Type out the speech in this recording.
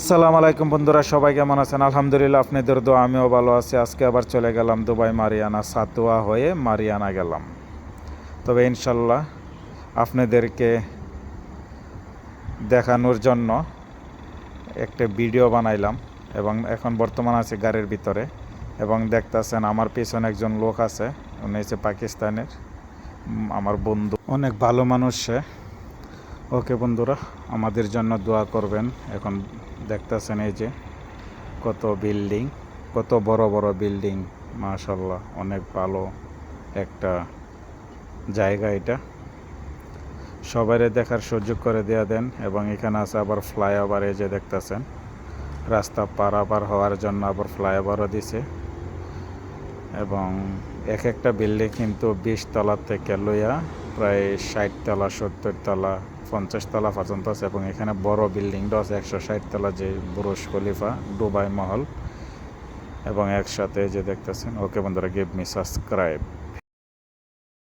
আসসালামু আলাইকুম বন্ধুরা, সবাই কেমন আছেন? আলহামদুলিল্লাহ, আপনাদের দোয়া আমিও ভালো আছি। আজকে আবার চলে গেলাম দুবাই মারিয়ানা, সাতুয়া হয়ে মারিয়ানা গেলাম। তবে ইনশাল্লাহ আপনাদেরকে দেখানোর জন্য একটা ভিডিও বানাইলাম এবং এখন বর্তমান আছে গাড়ির ভিতরে এবং দেখতেছেন আমার পিছনে একজন লোক আছে। উনি হচ্ছে পাকিস্তানের আমার বন্ধু, অনেক ভালো মানুষ সে। ওকে বন্ধুরা, আমাদের জন্য দোয়া করবেন। এখন দেখতেছেন এই যে কত বিল্ডিং, কত বড় বড় বিল্ডিং, মাশাআল্লাহ অনেক ভালো একটা জায়গা এটা। সবাইরে দেখার সুযোগ করে দেয়া দেন। এবং এখানে আছে আবার ফ্লাইওভার, এই যে দেখতেছেন রাস্তা পারাপার হওয়ার জন্য আবার ফ্লাইওভারও দিছে। এবং এক একটা বিল্ডিং কিন্তু 20 তলা থেকে লইয়া প্রায় 60 তলা, 70 তলা, 50 তলা পর্যন্ত আছে। এবং এখানে বড় বিল্ডিংটা আছে 160 তলা, যে বুরুজ খলিফা দুবাই মহল। এবং একসাথে যে দেখতেছেন। ওকে বন্ধুরা, গিভ মি সাবস্ক্রাইব।